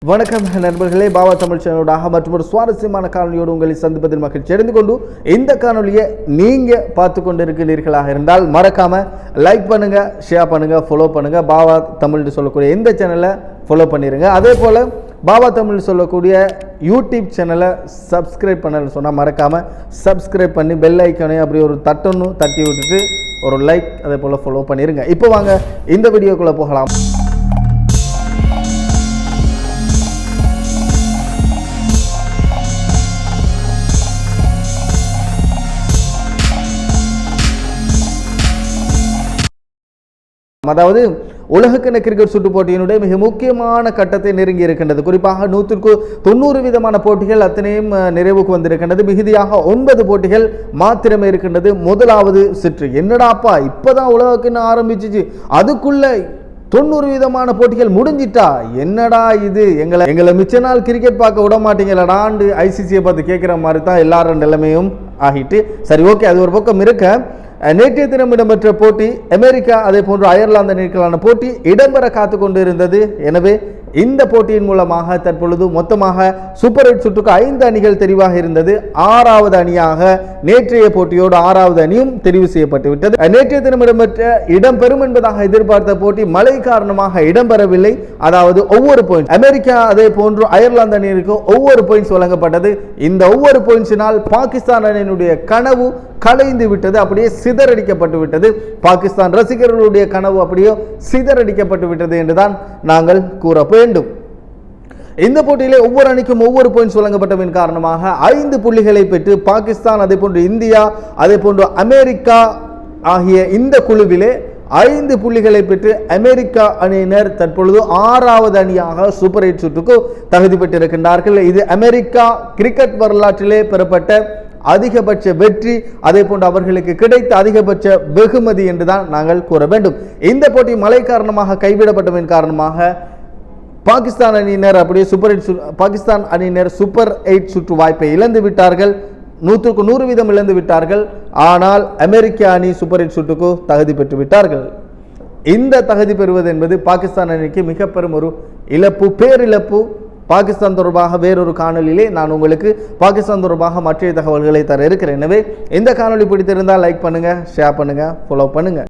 வணக்கம் நண்பர்களே, பாபா தமிழ் சேனலோடாக மற்றும் ஒரு சுவாரஸ்யமான காணொலியோடு உங்களை சந்திப்பதில் மகிழ்ச்சி அடைந்து கொண்டு இந்த காணொலியை நீங்கள் பார்த்து கொண்டு இருக்கிறீர்களாக இருந்தால் மறக்காம லைக் பண்ணுங்க, ஷேர் பண்ணுங்க, ஃபாலோ பண்ணுங்க. பாபா தமிழ்னு சொல்லக்கூடிய இந்த சேனலை ஃபாலோ பண்ணிடுங்க. அதே போல் பாபா தமிழ் சொல்லக்கூடிய யூடியூப் சேனலை சப்ஸ்கிரைப் பண்ணலன்னு சொன்னால் மறக்காமல் சப்ஸ்கிரைப் பண்ணி பெல் ஐக்கானே அப்படி ஒரு தட்டி விட்டுட்டு ஒரு லைக் அதே போல் ஃபாலோ பண்ணிடுங்க. இப்போ வாங்க இந்த வீடியோக்குள்ளே போகலாம். அதாவது உலகக்கிண கிரிக்கெட் சுற்று போட்டியினுடைய மிக முக்கியமான கட்டத்தை நெருங்கி இருக்கின்றது. குறிப்பாக 190 விதமான போட்டிகள் அத்தனையும் நிறைவுக்கு வந்திருக்கின்றது. மிகுதியாக 9 போட்டிகள் மாத்திரமே இருக்கின்றது. முதலாவது சுற்று என்னடாப்பா இப்பதான் உலகக்கிண ஆரம்பிச்சிச்சு, அதுக்குள்ள 90 விதமான போட்டிகள் முடிஞ்சிட்டா, என்னடா இது, எங்களை மிச்ச நாள் கிரிக்கெட் பார்க்க விட மாட்டீங்களாடான்னு ஐசிசியை பார்த்து கேட்குற மாதிரி தான் எல்லாரும் நிலைமையும் ஆகிட்டு. சரி, ஓகே, அது ஒரு பக்கம் இருக்க, நேற்றைய தினம் இடம்பெற்ற போட்டி அமெரிக்கா அதே போன்று அயர்லாந்து அணிகளுக்கான போட்டி இடம்பெற காத்து கொண்டு இருந்தது. எனவே இந்த போட்டியின் மூலமாக தற்பொழுது மொத்தமாக சூப்பர் 8 சுற்றுக்கு 5 அணிகள் தெரிவாக இருந்தது. 6வது அணியாக நேற்றைய போட்டியோடு 6வது அணியும் தெரிவு செய்யப்பட்டு விட்டது. நேற்றைய தினம் இடம்பெறும் என்பதாக எதிர்பார்த்த போட்டி மழை காரணமாக இடம்பெறவில்லை. அதாவது ஒவ்வொரு பாயிண்ட் அமெரிக்கா அதே போன்று அயர்லாந்து அணியிற்கு ஒவ்வொரு பாயிண்ட்ஸ் வழங்கப்பட்டது. இந்த ஒவ்வொரு பாயிண்ட்ஸினால் பாகிஸ்தான் அணியினுடைய கனவு கலைந்து விட்டது, அப்படியே சிதறடிக்கப்பட்டு விட்டது. பாகிஸ்தான் ரசிகர்களுடைய கனவு அப்படியே சிதறடிக்கப்பட்டு விட்டது என்றுதான் நாங்கள் கூற வேண்டும். இந்த போட்டியிலே ஒவ்வொரு அணிக்கும் ஒவ்வொரு பாயிண்ட்ஸ் வழங்கப்பட்டதன் காரணமாக 5 புள்ளிகளை பெற்று பாகிஸ்தான் அதே போன்று இந்தியா அதே போன்று அமெரிக்கா ஆகிய இந்த குழுவிலே 5 புள்ளிகளை பெற்று அமெரிக்கா அணியினர் தற்பொழுது 6வது அணியாக சூப்பர் 8 சுற்றுக்கு தகுதி பெற்றிருக்கின்றார்கள். இது அமெரிக்கா கிரிக்கெட் வரலாற்றிலே பெறப்பட்ட அதிகபட்ச வெற்றி, அதே போன்று அவர்களுக்கு கிடைத்த அதிகபட்ச வெகுமதி என்றுதான் நாங்கள் கூற வேண்டும். இந்த போட்டி மழை காரணமாக கைவிடப்பட்டதன் காரணமாக பாகிஸ்தான் அணியினர் அப்படியே பாகிஸ்தான் அணியினர் சூப்பர் 8 சுற்று வாய்ப்பை இழந்து விட்டார்கள். 100க்கு 100 வீதம் இழந்து விட்டார்கள். ஆனால் அமெரிக்க அணி சூப்பர் 8 சுற்றுக்கு தகுதி பெற்று விட்டார்கள். இந்த தகுதி பெறுவது என்பது பாகிஸ்தான் அணிக்கு மிக பெரும் ஒரு இழப்பு, பேரிழப்பு. பாகிஸ்தான் தொடர்பாக வேறொரு காணொலியிலே நான் உங்களுக்கு பாகிஸ்தான் தொடர்பாக மற்ற தகவல்களை தர இருக்கிறேன். எனவே இந்த காணொலி பிடித்திருந்தால் லைக் பண்ணுங்க, ஷேர் பண்ணுங்க, ஃபாலோ பண்ணுங்க.